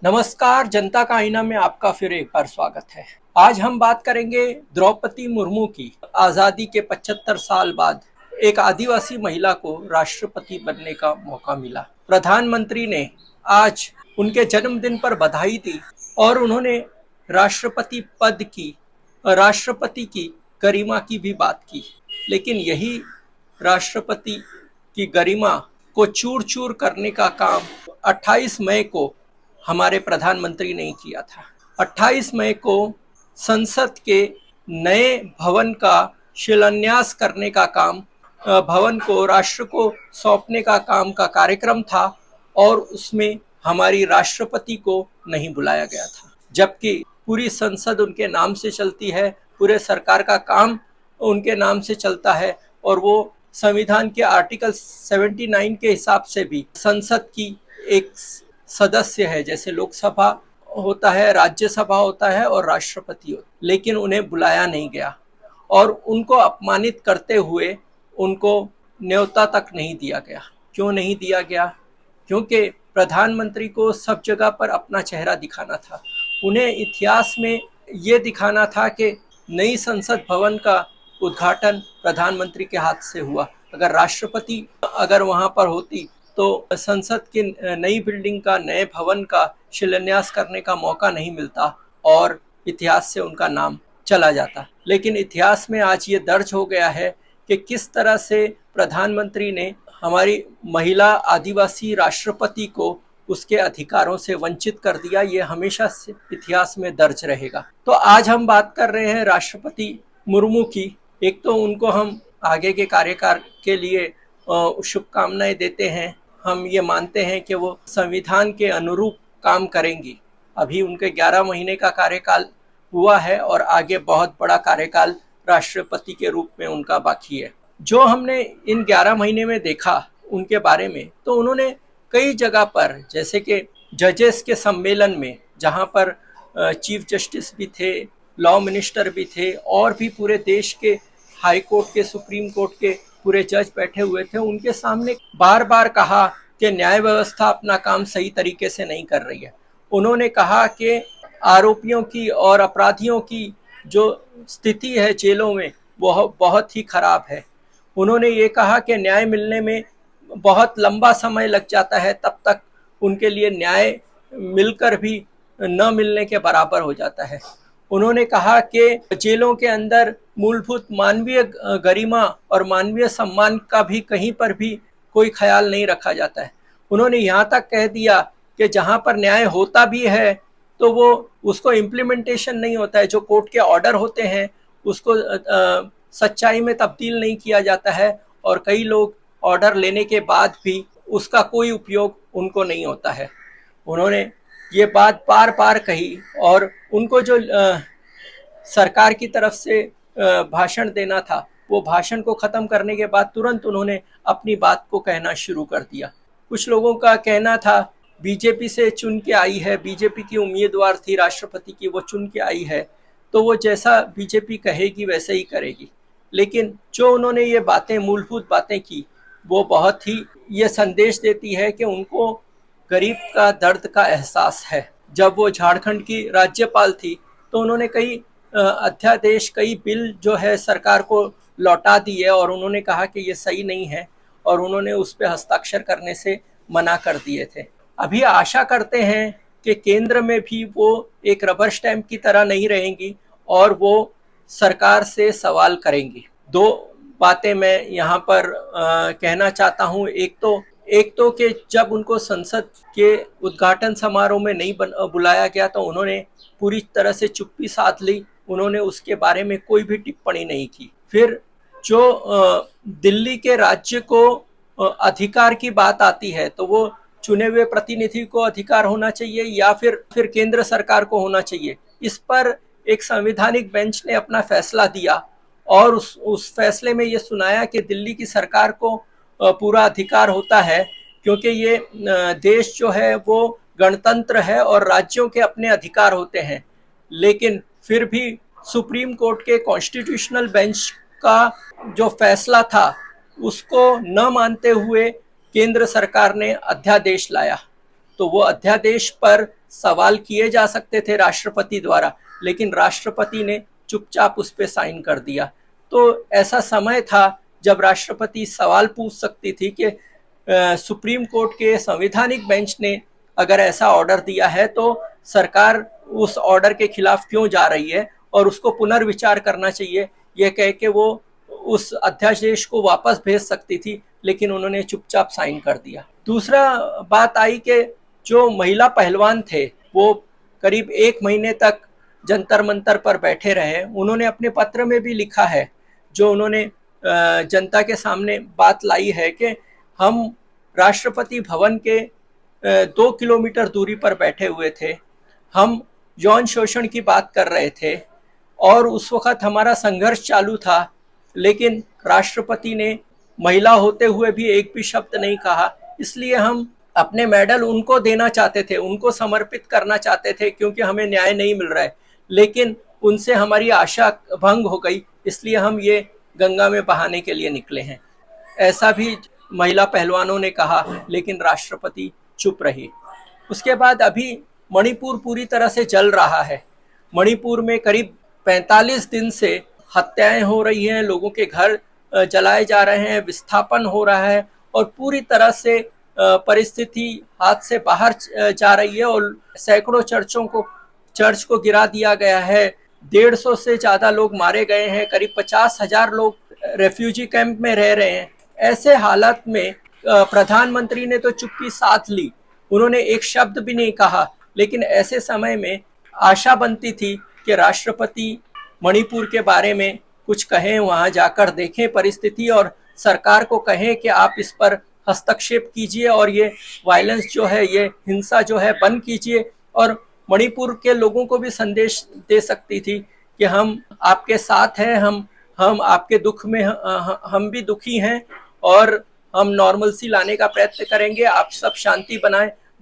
नमस्कार, जनता का आईना में आपका फिर एक बार स्वागत है। आज हम बात करेंगे द्रौपदी मुर्मू की। आज़ादी के 75 साल बाद एक आदिवासी महिला को राष्ट्रपति बनने का मौका मिला। प्रधानमंत्री ने आज उनके जन्मदिन पर बधाई दी और उन्होंने राष्ट्रपति पद की राष्ट्रपति की गरिमा की भी बात की। लेकिन यही राष्ट्रपति की गरिमा को चूर चूर करने का काम 28 मई को हमारे प्रधानमंत्री ने किया था। 28 मई को संसद के नए भवन का शिलान्यास करने का काम, भवन को राष्ट्र को सौंपने का काम का कार्यक्रम था और उसमें हमारी राष्ट्रपति को नहीं बुलाया गया था, जबकि पूरी संसद उनके नाम से चलती है, पूरे सरकार का काम उनके नाम से चलता है और वो संविधान के आर्टिकल 79 के हिसाब से भी संसद की एक सदस्य है। जैसे लोकसभा होता है, राज्यसभा होता है और राष्ट्रपति होता है, लेकिन उन्हें बुलाया नहीं गया और उनको अपमानित करते हुए उनको न्योता तक नहीं दिया गया। क्यों नहीं दिया गया? क्योंकि प्रधानमंत्री को सब जगह पर अपना चेहरा दिखाना था। उन्हें इतिहास में ये दिखाना था कि नई संसद भवन का उद्घाटन प्रधानमंत्री के हाथ से हुआ। अगर राष्ट्रपति अगर वहां पर होती तो संसद की नई बिल्डिंग का, नए भवन का शिलान्यास करने का मौका नहीं मिलता और इतिहास से उनका नाम चला जाता। लेकिन इतिहास में आज ये दर्ज हो गया है कि किस तरह से प्रधानमंत्री ने हमारी महिला आदिवासी राष्ट्रपति को उसके अधिकारों से वंचित कर दिया। ये हमेशा से इतिहास में दर्ज रहेगा। तो आज हम बात कर रहे हैं राष्ट्रपति मुर्मू की। एक तो उनको हम आगे के कार्यकाल के लिए शुभकामनाएं देते हैं। हम ये मानते हैं कि वो संविधान के अनुरूप काम करेंगी। अभी उनके 11 महीने का कार्यकाल हुआ है और आगे बहुत बड़ा कार्यकाल राष्ट्रपति के रूप में उनका बाकी है। जो हमने इन 11 महीने में देखा उनके बारे में, तो उन्होंने कई जगह पर, जैसे कि जजेस के सम्मेलन में, जहाँ पर चीफ जस्टिस भी थे, लॉ मिनिस्टर भी थे और भी पूरे देश के हाई कोर्ट के, सुप्रीम कोर्ट के पूरे जज बैठे हुए थे, उनके सामने बार बार कहा कि न्याय व्यवस्था अपना काम सही तरीके से नहीं कर रही है। उन्होंने कहा कि आरोपियों की और अपराधियों की जो स्थिति है जेलों में वो बहुत ही खराब है। उन्होंने ये कहा कि न्याय मिलने में बहुत लंबा समय लग जाता है, तब तक उनके लिए न्याय मिलकर भी न मिलने के बराबर हो जाता है। उन्होंने कहा कि जेलों के अंदर मूलभूत मानवीय गरिमा और मानवीय सम्मान का भी कहीं पर भी कोई ख्याल नहीं रखा जाता है। उन्होंने यहाँ तक कह दिया कि जहाँ पर न्याय होता भी है तो वो उसको इम्प्लीमेंटेशन नहीं होता है। जो कोर्ट के ऑर्डर होते हैं उसको सच्चाई में तब्दील नहीं किया जाता है और कई लोग ऑर्डर लेने के बाद भी उसका कोई उपयोग उनको नहीं होता है। उन्होंने ये बात बार बार कही और उनको जो सरकार की तरफ से भाषण देना था, वो भाषण को ख़त्म करने के बाद तुरंत उन्होंने अपनी बात को कहना शुरू कर दिया। कुछ लोगों का कहना था बीजेपी से चुन के आई है, बीजेपी की उम्मीदवार थी राष्ट्रपति की, वो चुन के आई है तो वो जैसा बीजेपी कहेगी वैसे ही करेगी। लेकिन जो उन्होंने ये बातें, मूलभूत बातें की, वो बहुत ही ये संदेश देती है कि उनको गरीब का दर्द का एहसास है। जब वो झारखंड की राज्यपाल थी तो उन्होंने कई अध्यादेश, कई बिल जो है सरकार को लौटा दिए और उन्होंने कहा कि ये सही नहीं है और उन्होंने उस पर हस्ताक्षर करने से मना कर दिए थे। अभी आशा करते हैं कि केंद्र में भी वो एक रबर स्टैंप की तरह नहीं रहेंगी और वो सरकार से सवाल करेंगी। दो बातें मैं यहाँ पर कहना चाहता हूँ। एक तो कि जब उनको संसद के उद्घाटन समारोह में नहीं बुलाया गया तो उन्होंने पूरी तरह से चुप्पी साध ली। उन्होंने उसके बारे में कोई भी टिप्पणी नहीं की। फिर जो दिल्ली के राज्य को अधिकार की बात आती है तो वो चुने हुए प्रतिनिधि को अधिकार होना चाहिए या फिर केंद्र सरकार को होना चाहिए। इस पर एक संवैधानिक बेंच ने अपना फैसला दिया और उस फैसले में ये सुनाया कि दिल्ली की सरकार को पूरा अधिकार होता है, क्योंकि ये देश जो है वो गणतंत्र है और राज्यों के अपने अधिकार होते हैं। लेकिन फिर भी सुप्रीम कोर्ट के कॉन्स्टिट्यूशनल बेंच का जो फैसला था उसको न मानते हुए केंद्र सरकार ने अध्यादेश लाया। तो वो अध्यादेश पर सवाल किए जा सकते थे राष्ट्रपति द्वारा, लेकिन राष्ट्रपति ने चुपचाप उस पर साइन कर दिया। तो ऐसा समय था जब राष्ट्रपति सवाल पूछ सकती थी कि सुप्रीम कोर्ट के संवैधानिक बेंच ने अगर ऐसा ऑर्डर दिया है तो सरकार उस ऑर्डर के खिलाफ क्यों जा रही है और उसको पुनर्विचार करना चाहिए, यह कह के वो उस अध्यादेश को वापस भेज सकती थी, लेकिन उन्होंने चुपचाप साइन कर दिया। दूसरा बात आई कि जो महिला पहलवान थे वो करीब 1 महीने तक जंतर मंतर पर बैठे रहे। उन्होंने अपने पत्र में भी लिखा है, जो उन्होंने जनता के सामने बात लाई है कि हम राष्ट्रपति भवन के 2 किलोमीटर दूरी पर बैठे हुए थे, हम यौन शोषण की बात कर रहे थे और उस वक्त हमारा संघर्ष चालू था, लेकिन राष्ट्रपति ने महिला होते हुए भी एक भी शब्द नहीं कहा। इसलिए हम अपने मेडल उनको देना चाहते थे, उनको समर्पित करना चाहते थे, क्योंकि हमें न्याय नहीं मिल रहा है, लेकिन उनसे हमारी आशा भंग हो गई, इसलिए हम ये गंगा में बहाने के लिए निकले हैं। ऐसा भी महिला पहलवानों ने कहा, लेकिन राष्ट्रपति चुप रही। उसके बाद अभी मणिपुर पूरी तरह से जल रहा है। मणिपुर में करीब 45 दिन से हत्याएं हो रही हैं, लोगों के घर जलाए जा रहे हैं, विस्थापन हो रहा है और पूरी तरह से परिस्थिति हाथ से बाहर जा रही है और सैकड़ों चर्च को गिरा दिया गया है। 150 से ज्यादा लोग मारे गए हैं, करीब 50,000 लोग रेफ्यूजी कैंप में रह रहे हैं। ऐसे हालात में प्रधानमंत्री ने तो चुप्पी साध ली, उन्होंने एक शब्द भी नहीं कहा, लेकिन ऐसे समय में आशा बनती थी कि राष्ट्रपति मणिपुर के बारे में कुछ कहें, वहां जाकर देखें परिस्थिति और सरकार को कहें कि आप इस पर हस्तक्षेप कीजिए और ये वायलेंस जो है, ये हिंसा जो है बंद कीजिए, और मणिपुर के लोगों को भी संदेश दे सकती थी कि हम आपके साथ हैं, हम आपके दुख में हम भी दुखी हैं और हम नॉर्मलसी लाने का प्रयत्न करेंगे, आप सब शांति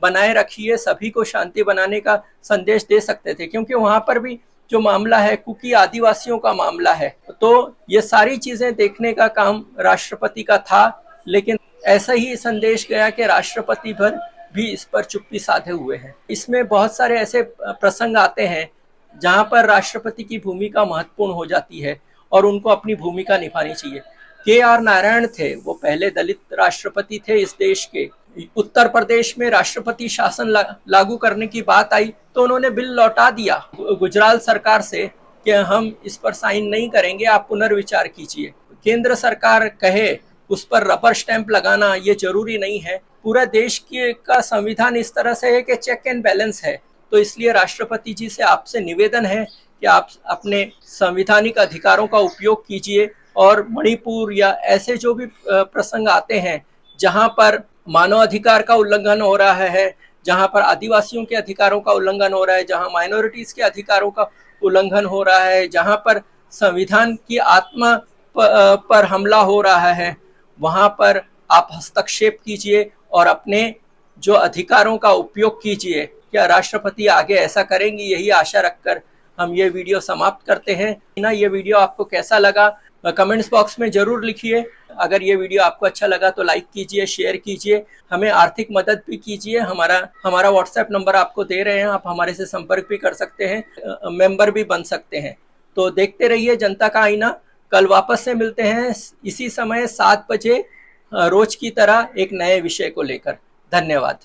बनाए रखिए, सभी को शांति बनाने का संदेश दे सकते थे। क्योंकि वहां पर भी जो मामला है कुकी आदिवासियों का मामला है, तो ये सारी चीजें देखने का काम राष्ट्रपति का था, लेकिन ऐसा ही संदेश गया कि राष्ट्रपति भर भी इस पर चुप्पी साधे हुए हैं। इसमें बहुत सारे ऐसे प्रसंग आते हैं जहां पर राष्ट्रपति की भूमिका महत्वपूर्ण हो जाती है और उनको अपनी भूमिका निभानी चाहिए। KR नारायण थे, वो पहले दलित राष्ट्रपति थे इस देश के। उत्तर प्रदेश में राष्ट्रपति शासन लागू करने की बात आई तो उन्होंने बिल लौटा दिया गुजराल सरकार से कि हम इस पर साइन नहीं करेंगे, आप पुनर्विचार कीजिए। केंद्र सरकार कहे उस पर रबर स्टैंप लगाना ये जरूरी नहीं है। पूरा देश का संविधान इस तरह से है कि चेक एंड बैलेंस है, तो इसलिए राष्ट्रपति जी से आपसे निवेदन है कि आप अपने संवैधानिक अधिकारों का उपयोग कीजिए और मणिपुर या ऐसे जो भी प्रसंग आते हैं जहां पर मानव अधिकार का उल्लंघन हो रहा है, जहां पर आदिवासियों के अधिकारों का उल्लंघन हो रहा है, जहां माइनॉरिटीज के अधिकारों का उल्लंघन हो रहा है, जहां पर संविधान की आत्मा पर हमला हो रहा है, वहां पर आप हस्तक्षेप कीजिए और अपने जो अधिकारों का उपयोग कीजिए। क्या राष्ट्रपति आगे ऐसा करेंगी, यही आशा रखकर हम ये वीडियो समाप्त करते हैं। ना ये वीडियो आपको कैसा लगा कमेंट्स बॉक्स में जरूर लिखिए। अगर ये वीडियो आपको अच्छा लगा तो लाइक कीजिए, शेयर कीजिए, हमें आर्थिक मदद भी कीजिए। हमारा व्हाट्सएप नंबर आपको दे रहे हैं, आप हमारे से संपर्क भी कर सकते हैं, मेंबर भी बन सकते हैं। तो देखते रहिए जनता का आईना। कल वापस से मिलते हैं इसी समय 7 बजे, रोज की तरह एक नए विषय को लेकर। धन्यवाद।